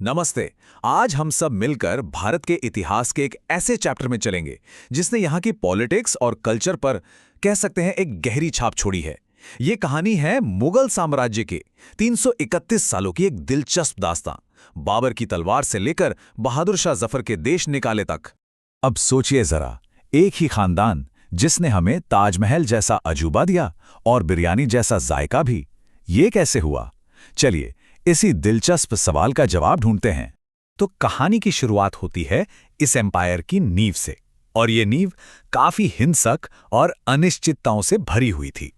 नमस्ते। आज हम सब मिलकर भारत के इतिहास के एक ऐसे चैप्टर में चलेंगे जिसने यहाँ की पॉलिटिक्स और कल्चर पर कह सकते हैं एक गहरी छाप छोड़ी है। ये कहानी है मुगल साम्राज्य के 331 सालों की एक दिलचस्प दास्तां, बाबर की तलवार से लेकर बहादुर शाह जफर के देश निकाले तक। अब सोचिए जरा, एक ही खानदान जिसने हमें ताजमहल जैसा अजूबा दिया और बिरयानी जैसा जायका भी। ये कैसे हुआ? चलिए इसी दिलचस्प सवाल का जवाब ढूंढते हैं। तो कहानी की शुरुआत होती है इस एम्पायर की नींव से, और ये नींव काफी हिंसक और अनिश्चितताओं से भरी हुई थी।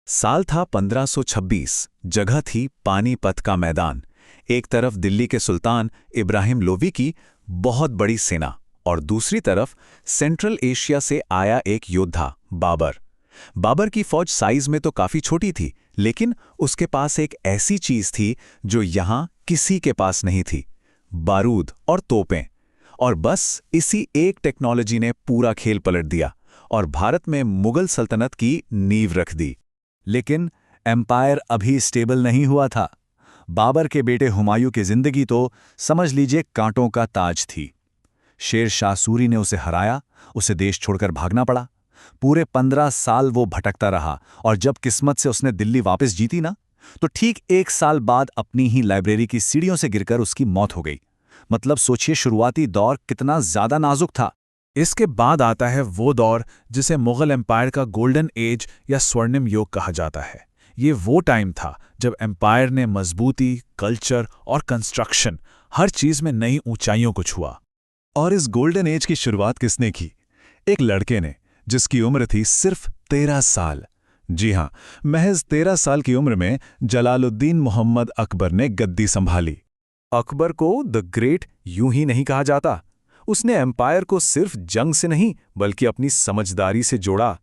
साल था 1526, जगह थी पानीपत का मैदान। एक तरफ दिल्ली के सुल्तान इब्राहिम लोदी की बहुत बड़ी सेना और दूसरी तरफ सेंट्रल एशिया से आया एक योद्धा बाबर। बाबर की फौज साइज में तो काफी छोटी थी, लेकिन उसके पास एक ऐसी चीज थी जो यहां किसी के पास नहीं थी: बारूद और तोपें। और बस इसी एक टेक्नोलॉजी ने पूरा खेल पलट दिया और भारत में मुगल सल्तनत की नींव रख दी। लेकिन एम्पायर अभी स्टेबल नहीं हुआ था। बाबर के बेटे हुमायूं की जिंदगी तो समझ लीजिए कांटों का ताज थी। शेर शाह सूरी ने उसे हराया, उसे देश छोड़कर भागना पड़ा। पूरे 15 साल वो भटकता रहा, और जब किस्मत से उसने दिल्ली वापस जीती ना, तो ठीक 1 साल बाद अपनी ही लाइब्रेरी की सीढ़ियों से गिरकर उसकी मौत हो गई। मतलब सोचिए शुरुआती दौर कितना ज्यादा नाजुक था। इसके बाद आता है वो दौर जिसे मुगल एम्पायर का गोल्डन एज या स्वर्णिम युग कहा जाता है। ये वो टाइम था जब एम्पायर ने मजबूती, कल्चर और कंस्ट्रक्शन, हर चीज में नई ऊंचाइयों को छुआ। और इस गोल्डन एज की शुरुआत किसने की? एक लड़के ने, जिसकी उम्र थी सिर्फ 13 साल। जी हां, महज 13 साल की उम्र में जलालुद्दीन मोहम्मद अकबर ने गद्दी संभाली। अकबर को द ग्रेट यूं ही नहीं कहा जाता। उसने एम्पायर को सिर्फ जंग से नहीं बल्कि अपनी समझदारी से जोड़ा।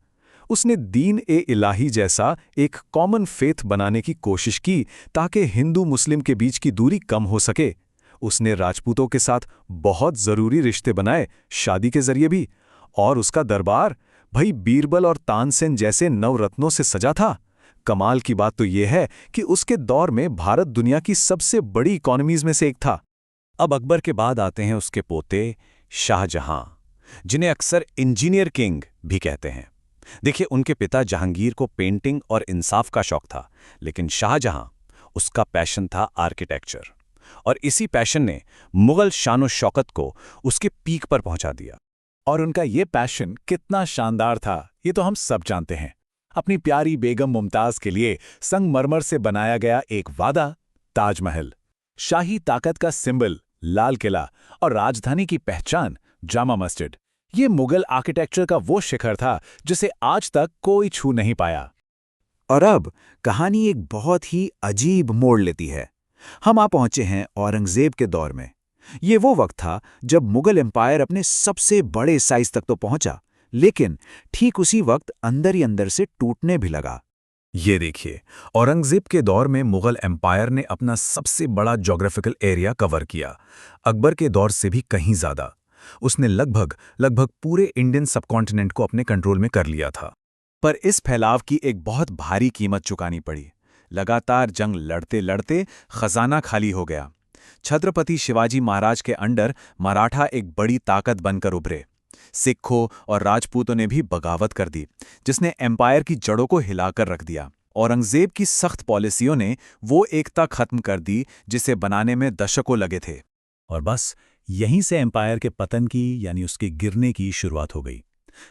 उसने दीन ए इलाही जैसा एक कॉमन फेथ बनाने की कोशिश की ताकि हिंदू मुस्लिम के बीच की दूरी कम हो सके। उसने राजपूतों के साथ बहुत जरूरी रिश्ते बनाए, शादी के जरिए भी। और उसका दरबार भाई बीरबल और तानसेन जैसे नवरत्नों से सजा था। कमाल की बात तो यह है कि उसके दौर में भारत दुनिया की सबसे बड़ी इकोनॉमीज में से एक था। अब अकबर के बाद आते हैं उसके पोते शाहजहां, जिन्हें अक्सर इंजीनियर किंग भी कहते हैं। देखिए, उनके पिता जहांगीर को पेंटिंग और इंसाफ का शौक था, लेकिन शाहजहां, उसका पैशन था आर्किटेक्चर। और इसी पैशन ने मुगल शानो शौकत को उसके पीक पर पहुंचा दिया। और उनका ये पैशन कितना शानदार था, ये तो हम सब जानते हैं। अपनी प्यारी बेगम मुमताज के लिए संगमरमर से बनाया गया एक वादा, ताजमहल। शाही ताकत का सिंबल, लाल किला, और राजधानी की पहचान, जामा मस्जिद। ये मुगल आर्किटेक्चर का वो शिखर था जिसे आज तक कोई छू नहीं पाया। और अब कहानी एक बहुत ही अजीब मोड़ लेती है। हम आ पहुंचे हैं औरंगजेब के दौर में। ये वो वक्त था जब मुगल एम्पायर अपने सबसे बड़े साइज तक तो पहुंचा, लेकिन ठीक उसी वक्त अंदर ही अंदर से टूटने भी लगा। ये देखिए, औरंगजेब के दौर में मुगल एम्पायर ने अपना सबसे बड़ा ज्योग्राफिकल एरिया कवर किया, अकबर के दौर से भी कहीं ज्यादा। उसने लगभग पूरे इंडियन सबकॉन्टिनेंट को अपने कंट्रोल में कर लिया था। पर इस फैलाव की एक बहुत भारी कीमत चुकानी पड़ी। लगातार जंग लड़ते लड़ते खजाना खाली हो गया। छत्रपति शिवाजी महाराज के अंडर मराठा एक बड़ी ताकत बनकर उभरे। सिखों और राजपूतों ने भी बगावत कर दी, जिसने एम्पायर की जड़ों को हिलाकर रख दिया। औरंगजेब की सख्त पॉलिसियों ने वो एकता खत्म कर दी जिसे बनाने में दशकों लगे थे। और बस यहीं से एम्पायर के पतन की, यानी उसके गिरने की शुरुआत हो गई।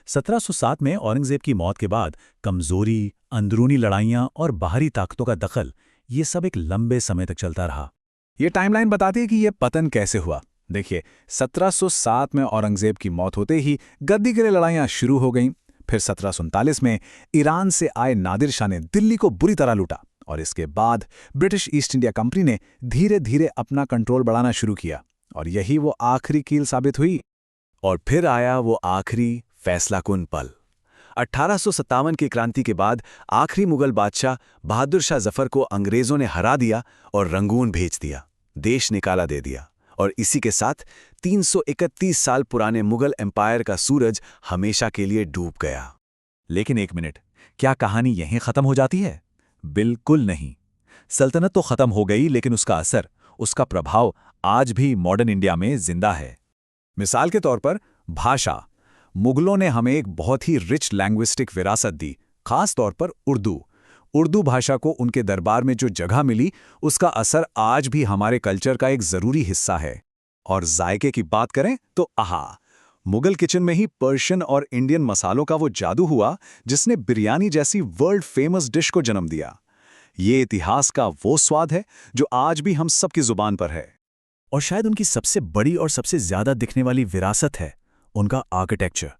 1707 में औरंगजेब की मौत के बाद कमजोरी, अंदरूनी लड़ाइयां और बाहरी ताकतों का दखल, ये सब एक लंबे समय तक चलता रहा। ये टाइमलाइन बताती है कि यह पतन कैसे हुआ। देखिए, 1707 में औरंगजेब की मौत होते ही गद्दी के लिए लड़ाइयां शुरू हो गईं। फिर 1739 में ईरान से आए नादिर शाह ने दिल्ली को बुरी तरह लूटा, और इसके बाद ब्रिटिश ईस्ट इंडिया कंपनी ने धीरे धीरे अपना कंट्रोल बढ़ाना शुरू किया, और यही वो आखिरी कील साबित हुई। और फिर आया वो आखिरी फैसलाकुन पल। 1857 की क्रांति के बाद आखिरी मुगल बादशाह बहादुर शाह जफर को अंग्रेजों ने हरा दिया और रंगून भेज दिया, देश निकाला दे दिया। और इसी के साथ 331 साल पुराने मुगल एम्पायर का सूरज हमेशा के लिए डूब गया। लेकिन एक मिनट, क्या कहानी यहीं खत्म हो जाती है? बिल्कुल नहीं। सल्तनत तो खत्म हो गई, लेकिन उसका असर, उसका प्रभाव आज भी मॉडर्न इंडिया में जिंदा है। मिसाल के तौर पर भाषा। मुगलों ने हमें एक बहुत ही रिच लैंग्विस्टिक विरासत दी, खास तौर पर उर्दू। उर्दू भाषा को उनके दरबार में जो जगह मिली, उसका असर आज भी हमारे कल्चर का एक ज़रूरी हिस्सा है। और जायके की बात करें तो आहा, मुगल किचन में ही पर्शियन और इंडियन मसालों का वो जादू हुआ जिसने बिरयानी जैसी वर्ल्ड फेमस डिश को जन्म दिया। ये इतिहास का वो स्वाद है जो आज भी हम सबकी जुबान पर है। और शायद उनकी सबसे बड़ी और सबसे ज्यादा दिखने वाली विरासत है उनका आर्किटेक्चर।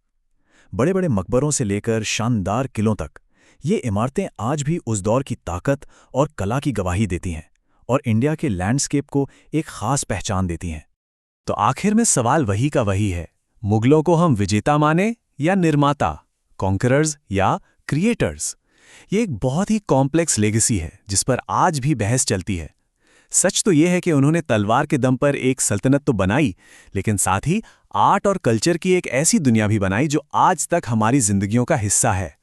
बड़े बड़े मकबरों से लेकर शानदार किलों तक ये इमारतें आज भी उस दौर की ताकत और कला की गवाही देती हैं और इंडिया के लैंडस्केप को एक खास पहचान देती हैं। तो आखिर में सवाल वही का वही है, मुगलों को हम विजेता माने या निर्माता, कॉन्करर्स या क्रिएटर्स? ये एक बहुत ही कॉम्प्लेक्स लेगेसी है जिस पर आज भी बहस चलती है। सच तो यह है कि उन्होंने तलवार के दम पर एक सल्तनत तो बनाई, लेकिन साथ ही आर्ट और कल्चर की एक ऐसी दुनिया भी बनाई जो आज तक हमारी जिंदगियों का हिस्सा है।